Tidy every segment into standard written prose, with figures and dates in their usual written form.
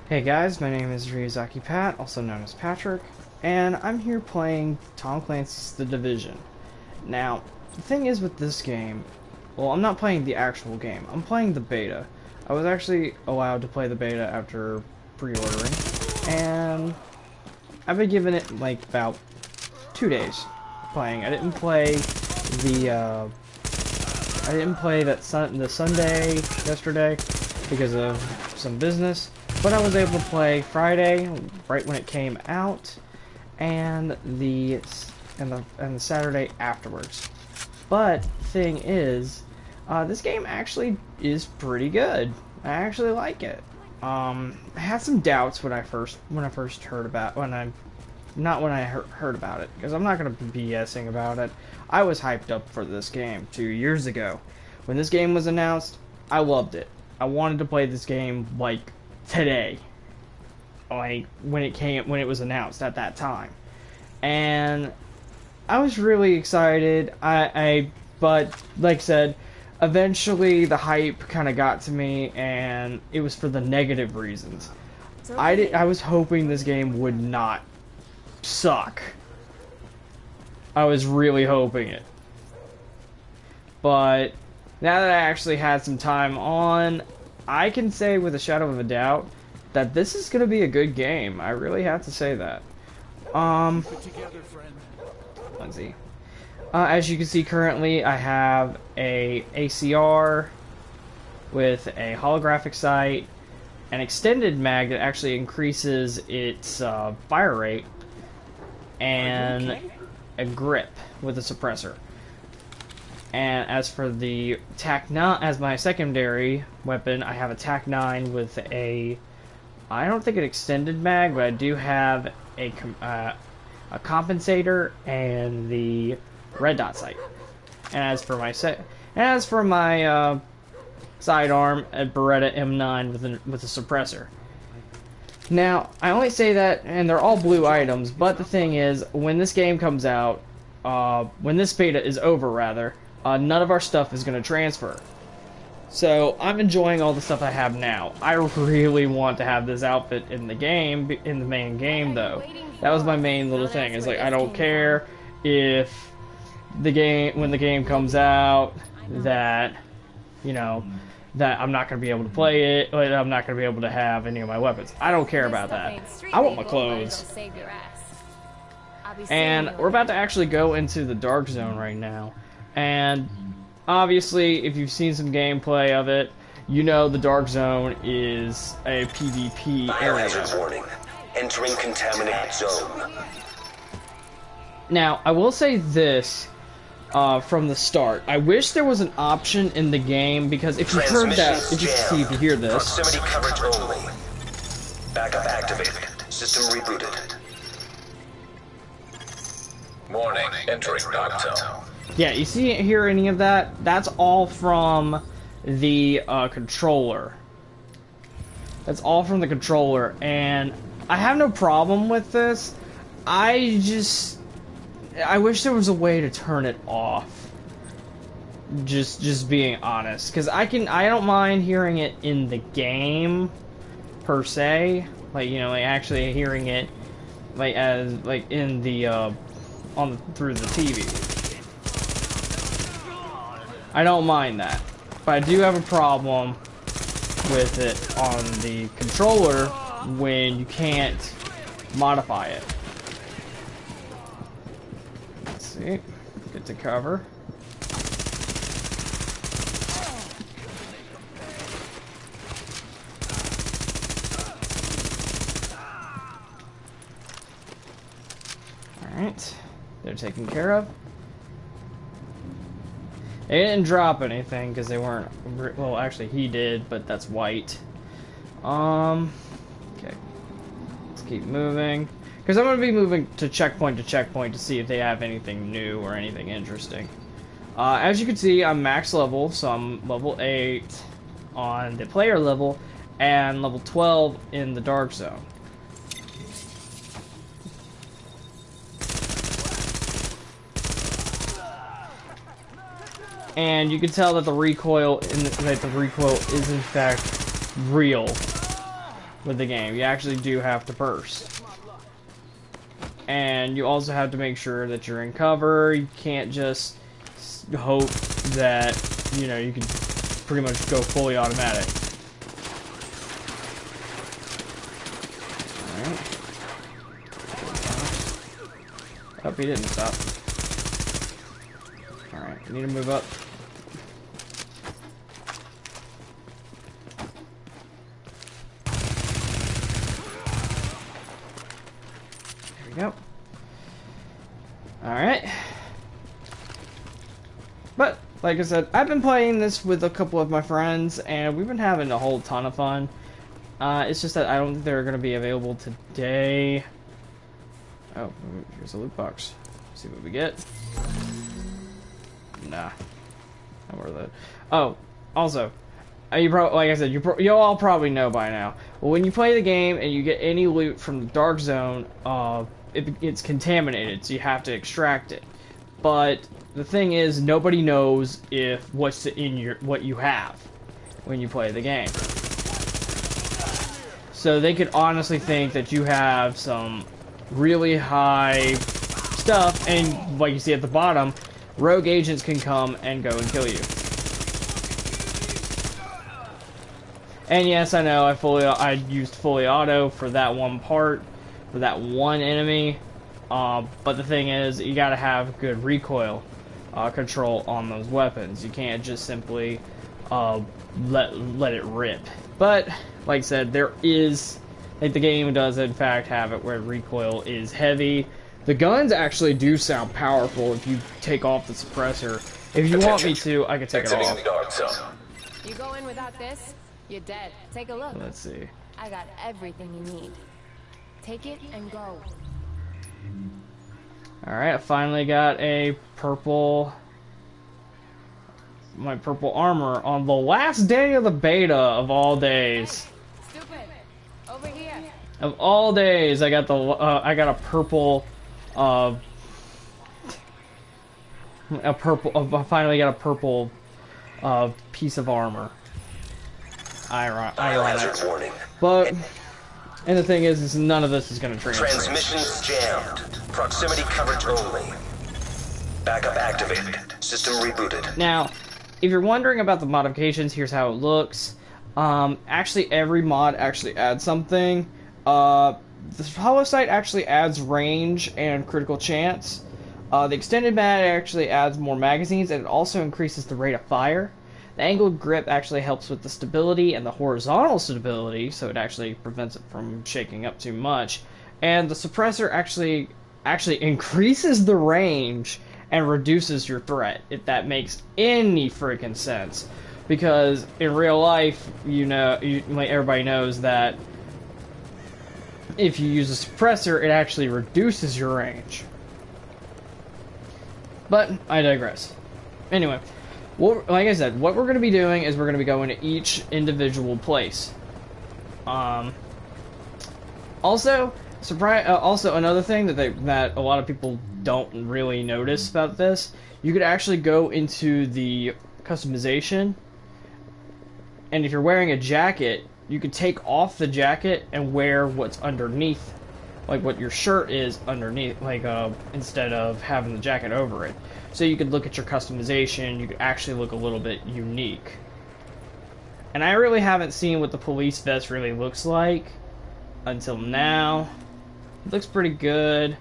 Hey guys, my name is Ryuzaki Pat, also known as Patrick, and I'm here playing Tom Clancy's The Division. Now, the thing is with this game, well, I'm not playing the actual game, I'm playing the beta. I was actually allowed to play the beta after pre-ordering, and I've been giving it like about 2 days playing. I didn't play the Sunday yesterday because of some business. But I was able to play Friday, right when it came out, and the Saturday afterwards. But thing is, this game actually is pretty good. I actually like it. I had some doubts when I first heard about heard about it, because I'm not gonna be BSing about it. I was hyped up for this game 2 years ago. When this game was announced, I loved it. I wanted to play this game like today, like when it was announced at that time, and I was really excited. But like I said, eventually the hype kind of got to me, and it was for the negative reasons. Okay. I was hoping this game would not suck. I was really hoping it, but now that I actually had some time on, I can say with a shadow of a doubt that this is going to be a good game. I really have to say that. Let's see. As you can see currently, I have a ACR with a holographic sight, an extended mag that actually increases its fire rate, and a grip with a suppressor. And as for the TAC-9, as my secondary weapon, I have a TAC-9 with a, I don't think an extended mag, but I do have a compensator and the red dot sight. And as for my sidearm, a Beretta M9 with a suppressor. Now, I only say that, and they're all blue items, but the thing is, when this game comes out, when this beta is over, rather, none of our stuff is going to transfer. So I'm enjoying all the stuff I have now. I really want to have this outfit in the game, in the main game, though. That was my main little thing. It's like, I don't care if when the game comes out, that, you know, that I'm not going to be able to play it, or I'm not going to be able to have any of my weapons. I don't care about that. I want my clothes. And we're about to actually go into the Dark Zone right now. And obviously, if you've seen some gameplay of it, you know the Dark Zone is a PvP area. Biohazard warning. Entering contaminated zone. Now, I will say this from the start. I wish there was an option in the game, because if you heard that, if you hear this. Proximity coverage only. Backup activated. System rebooted. Warning. Entering Dark Zone. Yeah, you hear any of that? That's all from the controller. That's all from the controller, and I have no problem with this. I wish there was a way to turn it off. Just being honest, because I don't mind hearing it in the game per se, like, you know, like actually hearing it like as like in the through the TV. I don't mind that, but I do have a problem with it on the controller when you can't modify it. Let's see, get to cover. Alright, they're taken care of. They didn't drop anything because they weren't. Well, actually, he did, but that's white. Okay. Let's keep moving, because I'm gonna be moving to checkpoint to see if they have anything new or anything interesting. As you can see, I'm max level, so I'm level 8 on the player level and level 12 in the Dark Zone. And you can tell that the recoil is in fact real. with the game. You actually do have to burst. And you also have to make sure that you're in cover. You can't just hope that, you know, you can pretty much go fully automatic. Alright. Oh, he didn't stop. Alright, we need to move up. There we go. Alright. But, like I said, I've been playing this with a couple of my friends, and we've been having a whole ton of fun. It's just that I don't think they're going to be available today. Oh, here's a loot box. Let's see what we get. Nah. Not worth it. Oh, also, like I said, you all probably know by now. Well, when you play the game and you get any loot from the Dark Zone, it's contaminated, so you have to extract it. But the thing is, nobody knows if what's in what you have when you play the game. So they could honestly think that you have some really high stuff, and like you see at the bottom, rogue agents can come and go and kill you. And yes, I know I used fully auto for that one part, for that one enemy. But the thing is, you gotta have good recoil control on those weapons. You can't just simply let it rip. But like I said, there is, like, the game does in fact have it where recoil is heavy. The guns actually do sound powerful if you take off the suppressor. If you want me to, I can take it off. The Dark Zone. You go in without this, you're dead. Take a look. Let's see. I got everything you need. Take it and go. Alright, I finally got a purple... my purple armor on the last day of the beta of all days. Hey, stupid. Over here. Of all days, I got a purple... I finally got a purple piece of armor. Ironic. Biohazard warning. But... and the thing is none of this is going to transfer. Transmissions jammed. Proximity coverage only. Backup activated. System rebooted. Now, if you're wondering about the modifications, here's how it looks. Actually, every mod actually adds something. The Hollow Sight actually adds range and critical chance. The Extended Mag actually adds more magazines, and it also increases the rate of fire. The angled grip actually helps with the stability and the horizontal stability, so it actually prevents it from shaking up too much. And the suppressor actually increases the range and reduces your threat, if that makes any freaking sense. Because in real life, like everybody knows that if you use a suppressor, it actually reduces your range. But I digress. Anyway. Like I said, what we're going to be doing is we're going to be going to each individual place. Also, another thing that a lot of people don't really notice about this, you could actually go into the customization, and if you're wearing a jacket, you could take off the jacket and wear what's underneath, like what your shirt is underneath, like instead of having the jacket over it. So you could look at your customization, you could actually look a little bit unique. And I really haven't seen what the police vest really looks like until now. It looks pretty good.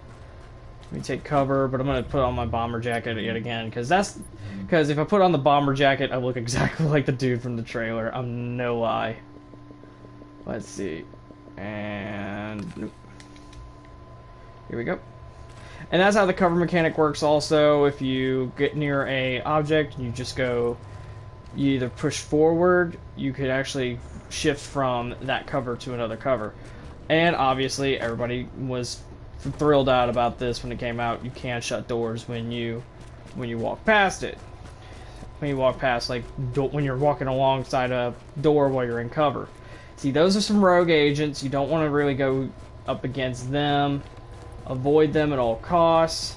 Let me take cover, but I'm going to put on my bomber jacket yet again, because if I put on the bomber jacket, I look exactly like the dude from the trailer. I'm no lie. Let's see. And nope. Here we go. And that's how the cover mechanic works also. If you get near a object, you either push forward, you could actually shift from that cover to another cover. And obviously, everybody was thrilled out about this when it came out. You can't shut doors when you walk past it. When you walk past, like, when you're walking alongside a door while you're in cover. See, those are some rogue agents. You don't want to really go up against them. Avoid them at all costs.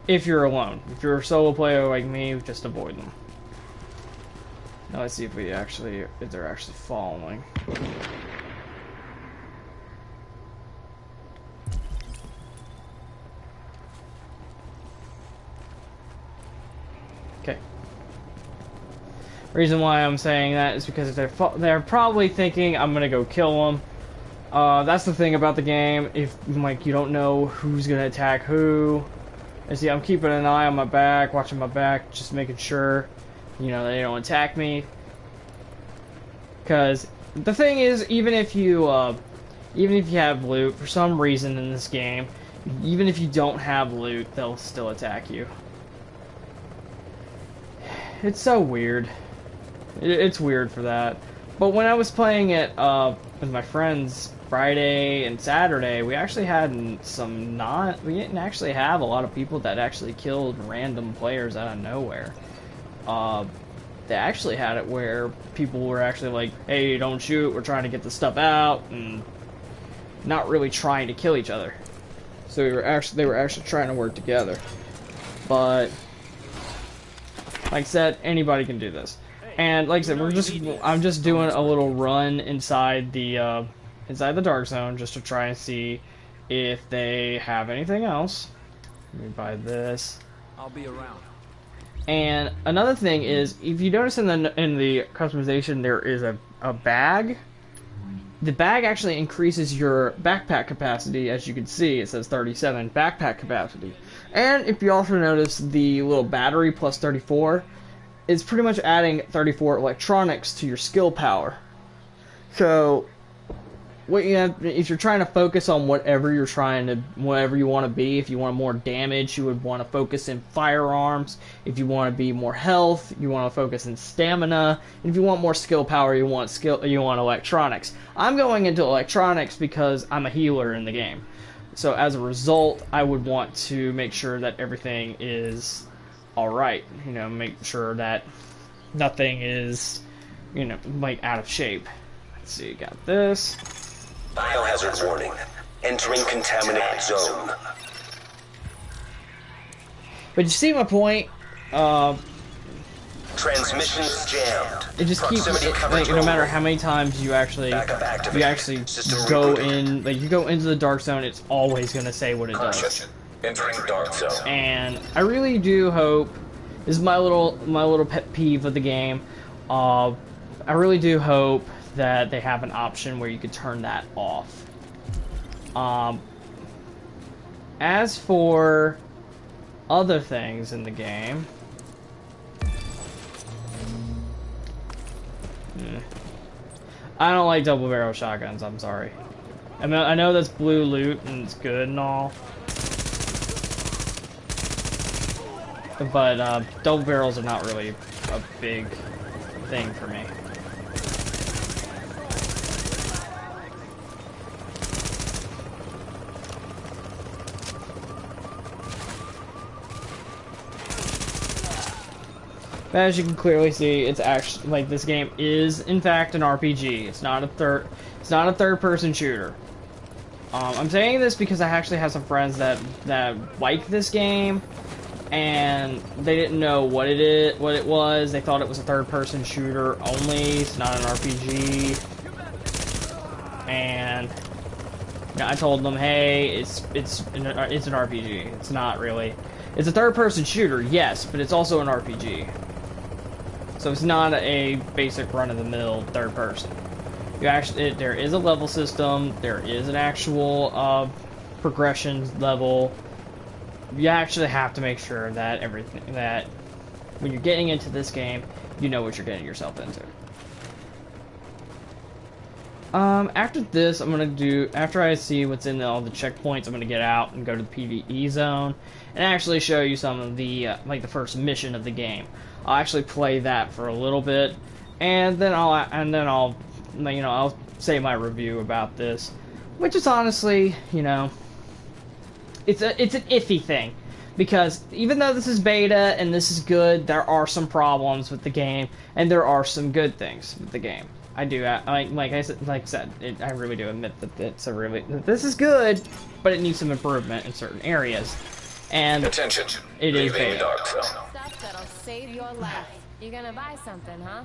If you're alone. If you're a solo player like me, just avoid them. Now let's see if they're actually following. Reason why I'm saying that is because they're probably thinking I'm gonna go kill them. That's the thing about the game. If like you don't know who's gonna attack who. And see, I'm keeping an eye on my back, watching my back, just making sure, you know, they don't attack me. Because the thing is, even if you have loot for some reason in this game, even if you don't have loot, they'll still attack you. It's so weird. It's weird for that. But when I was playing it with my friends Friday and Saturday, we actually had we didn't actually have a lot of people that actually killed random players out of nowhere. They actually had it where people were actually like, hey, don't shoot, we're trying to get the stuff out, and not really trying to kill each other. So they were actually trying to work together. But like I said, anybody can do this. And like I said, I'm just doing a little run inside the dark zone just to try and see if they have anything else. Let me buy this. I'll be around. And another thing is, if you notice in the customization, there is a bag. The bag actually increases your backpack capacity. As you can see, it says 37 backpack capacity. And if you also notice, the little battery plus 34 is pretty much adding 34 electronics to your skill power. So what you have, if you're trying to focus on whatever you want to be, if you want more damage, you would want to focus in firearms. If you want to be more health, you want to focus in stamina. And if you want more skill power, you want electronics. I'm going into electronics because I'm a healer in the game. So as a result, I would want to make sure that everything is alright. You know, make sure that nothing is, you know, like out of shape. Let's see, got this. Biohazard warning. Entering contaminated zone. But you see my point? Transmissions jammed. It just keeps like no matter how many times you actually go in, like you go into the dark zone, it's always gonna say what it does. Entering dark zone. And I really do hope, this is my little pet peeve of the game. I really do hope that they have an option where you could turn that off. As for other things in the game, I don't like double barrel shotguns, I'm sorry. I mean, I know that's blue loot and it's good and all, but double barrels are not really a big thing for me. But as you can clearly see, it's actually like this game is in fact an RPG. It's not a third-person shooter. I'm saying this because I actually have some friends that like this game, and they didn't know what it was. They thought it was a third-person shooter only. It's not an RPG. And I told them, hey, it's an RPG. It's not really. It's a third-person shooter, yes, but it's also an RPG. So it's not a basic run-of-the-mill third-person. There is a level system. There is an actual progression level. You actually have to make sure that when you're getting into this game, you know what you're getting yourself into. After this, after I see what's in all the checkpoints, I'm gonna get out and go to the PvE zone and actually show you some of the like the first mission of the game. I'll actually play that for a little bit, and then I'll say my review about this, which is honestly, you know, it's an iffy thing, because even though this is beta and this is good, there are some problems with the game, and there are some good things with the game. I do, like I said, I really do admit that this is good, but it needs some improvement in certain areas. And attention, it is beta. Dark zone. Stuff that'll save your life. You gonna buy something, huh?